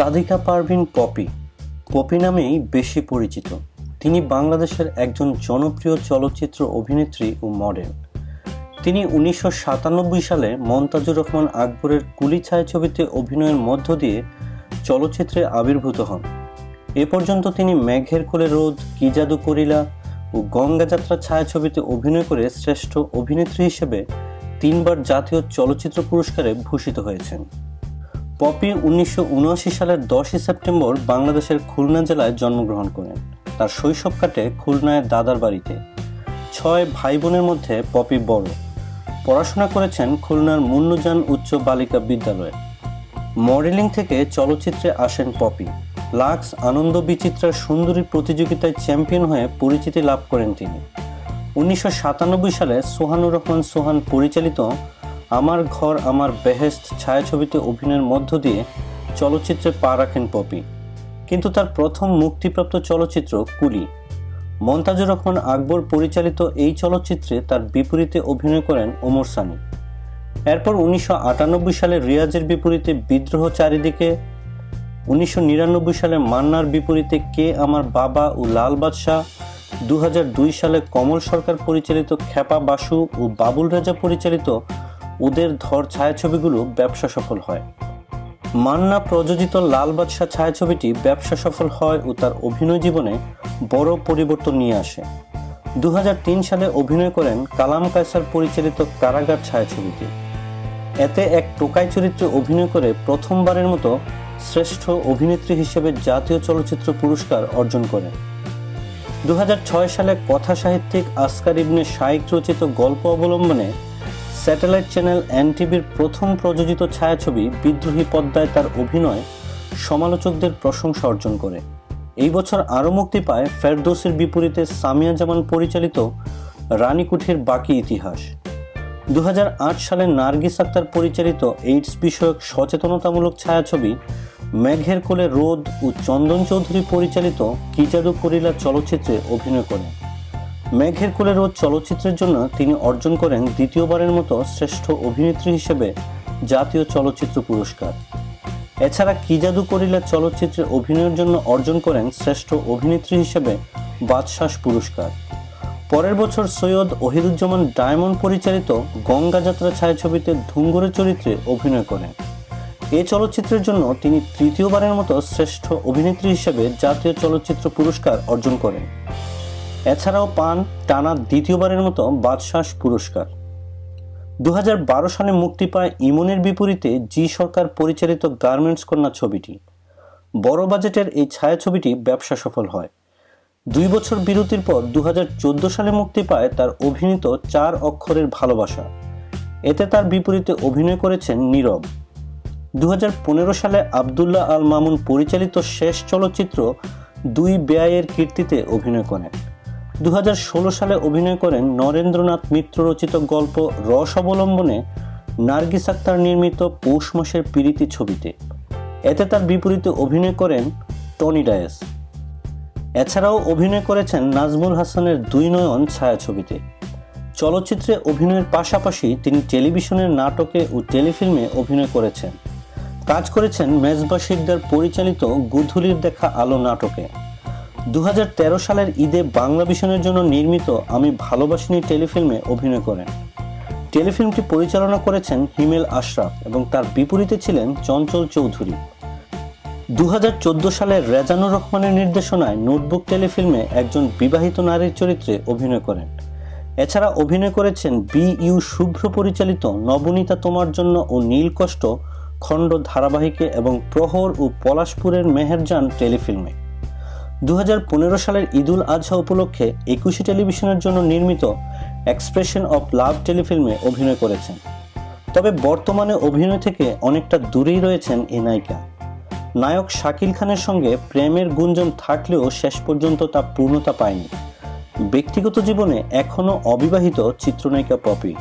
Sadika Parvin poppy poppy নামেই বেশি পরিচিত। তিনি বাংলাদেশের একজন জনপ্রিয় চলচ্চিত্র অভিনেত্রী ও মডেল। তিনি 1997 সালে মনতাজুর রহমান আকবরের কুলি ছায়াছবিতে অভিনয়ের মধ্য দিয়ে চলচ্চিত্রে আবির্ভূত হন। এ পর্যন্ত তিনি মেঘের কোলে রোদ, কি জাদু করিলা ও গঙ্গা যাত্রা ছায়াছবিতে অভিনয় করে শ্রেষ্ঠ অভিনেত্রী হিসেবে 3বার জাতীয় চলচ্চিত্র পুরস্কারে ভূষিত হয়েছেন। পপি 1979 সালের 10 সেপ্টেম্বর বাংলাদেশের খুলনা জেলায় জন্মগ্রহণ করেন। তার শৈশব কাটে খুলনায় দাদার বাড়িতে। 6 ভাই বোনের মধ্যে পপি বড়। পড়াশোনা করেছেন খুলনার মুন্নুজান উচ্চ বালিকা বিদ্যালয়ে। মডেলিং থেকে চলচ্চিত্রে আসেন পপি। লাক্স আনন্দ বিচিত্রার সুন্দরী প্রতিযোগিতায় চ্যাম্পিয়ন হয়ে পরিচিতি লাভ করেন তিনি। 1997 সালে সোহানুর রহমান সোহান পরিচালিত আমার ঘর আমার বেহেশত ছায়াছবিতে অভিনয়ের মধ্য দিয়ে চলচ্চিত্রে পা রাখেন পপি। কিন্তু তার প্রথম মুক্তিপ্রাপ্ত চলচ্চিত্র কুলি। মনতাজুর রহমান আকবর পরিচালিত এই চলচ্চিত্রে তার বিপরীতে অভিনয় করেন ওমর সানি। এরপর 1998 সালে রিয়াজের বিপরীতে বিদ্রোহ চারিদিকে, 1999 সালে মান্নার বিপরীতে কে আমার বাবা ও লাল বাদশাহ, 2002 সালে কমল সরকার পরিচালিত খেপা বাসু ও বাবুল রাজা পরিচালিত ওদের ধর ছায়াছবিগুলো ব্যবসা সফল হয়। মান্না প্রযোজিত লাল বাদশাহ ছায়াছবিটি ব্যবসা সফল হয় ও তার অভিনয় জীবনে বড় পরিবর্তন নিয়ে আসে। 2003 সালে অভিনয় করেন কালাম কায়সার পরিচালিত কারাগার ছায়াছবিতে। এতে এক টোকাই চরিত্রে অভিনয় করে প্রথমবারের মতো শ্রেষ্ঠ অভিনেত্রী হিসেবে জাতীয় চলচ্চিত্র পুরস্কার অর্জন করেন। 2006 সালে কথা সাহিত্যিক আসকার ইবনে শাইখ রচিত গল্প অবলম্বনে স্যাটেলাইট চ্যানেল এনটিভির প্রথম প্রযোজিত ছায়াছবি বিদ্রোহী পদ্মায় তার অভিনয় সমালোচকদের প্রশংসা অর্জন করে। এই বছর আরও মুক্তি পায় ফেরদৌসের বিপরীতে সামিয়া জামান পরিচালিত রানীকুঠির বাকি ইতিহাস। 2008 সালে নার্গিস আক্তার পরিচালিত এইডস বিষয়ক সচেতনতামূলক ছায়াছবি মেঘের কোলে রোদ ও চন্দন চৌধুরী পরিচালিত কি জাদু করিলা চলচ্চিত্রে অভিনয় করেন। মেঘের কোলে রোদ চলচ্চিত্রের জন্য তিনি অর্জন করেন দ্বিতীয়বারের মতো শ্রেষ্ঠ অভিনেত্রী হিসেবে জাতীয় চলচ্চিত্র পুরস্কার। এছাড়া কি জাদু করিলা চলচ্চিত্রে অভিনয়ের জন্য অর্জন করেন শ্রেষ্ঠ অভিনেত্রী হিসেবে বাদশাহ পুরস্কার। পরের বছর সৈয়দ ওহিদুজ্জামান ডায়মন্ড পরিচালিত গঙ্গা যাত্রা ছায়াছবিতে ধুঙ্গরে চরিত্রে অভিনয় করেন। এই চলচ্চিত্রের জন্য তিনি তৃতীয়বারের মতো শ্রেষ্ঠ অভিনেত্রী হিসেবে জাতীয় চলচ্চিত্র পুরস্কার অর্জন করেন। এছাড়াও পান টানা দ্বিতীয়বারের মতো বাদশাহ পুরস্কার। 2012 সালে মুক্তি পায় ইমনের বিপরীতে জি সরকার পরিচালিত গার্মেন্টস কন্যা ছবিটি। বড় বাজেটের এই ছায়াছবিটি ব্যবসা সফল হয়। 2 বছর বিরতির পর 2014 সালে মুক্তি পায় তার অভিনীত 4 অক্ষরের ভালোবাসা। এতে তার বিপরীতে অভিনয় করেছেন নীরব। 2015 সালে আব্দুল্লাহ আল মামুন পরিচালিত শেষ চলচ্চিত্র 2 বেয়াইয়ের কীর্তিতে অভিনয় করেন। 2016 সালে অভিনয় করেন নরেন্দ্রনাথ মিত্র রচিত গল্প রস অবলম্বনে নার্গিস আক্তার নির্মিত পৌষ মাসের পিরিতি ছবিতে। এতে তার বিপরীতে অভিনয় করেন টনি ডায়েস। এছাড়াও অভিনয় করেছেন নাজমুল হাসানের 2 নয়ন ছায়াছবিতে। চলচ্চিত্রে অভিনয়ের পাশাপাশি তিনি টেলিভিশনের নাটকে ও টেলিফিল্মে অভিনয় করেছেন। কাজ করেছেন মেজবা শিকদার পরিচালিত গুধুলির দেখা আলো নাটকে। 2013 সালের ঈদে বাংলা ভিশনের জন্য নির্মিত আমি ভালোবাসিনি টেলিফিল্মে অভিনয় করেন। টেলিফিল্মটি পরিচালনা করেছেন হিমেল আশরাফ এবং তার বিপরীতে ছিলেন চঞ্চল চৌধুরী। 2014 সালে রেজানুর রহমানের নির্দেশনায় নোটবুক টেলিফিল্মে একজন বিবাহিত নারীর চরিত্রে অভিনয় করেন। এছাড়া অভিনয় করেছেন বি.ইউ. শুভ্র পরিচালিত নবনীতা তোমার জন্য ও নীলকষ্ট খণ্ড ধারাবাহিকে এবং প্রহর ও পলাশপুরের মেহেরজান টেলিফিল্মে। 2015 সালের ঈদুল আজহা উপলক্ষে 21 টেলিভিশনের জন্য নির্মিত এক্সপ্রেশন অফ লাভ টেলিফিল্মে অভিনয় করেছেন। তবে বর্তমানে অভিনয় থেকে অনেকটা দূরেই রয়েছেন এই নায়িকা। নায়ক শাকিল খানের সঙ্গে প্রেমের গুঞ্জন থাকলেও শেষ পর্যন্ত তা পূর্ণতা পায়নি। ব্যক্তিগত জীবনে এখনও অবিবাহিত চিত্রনায়িকা পপি।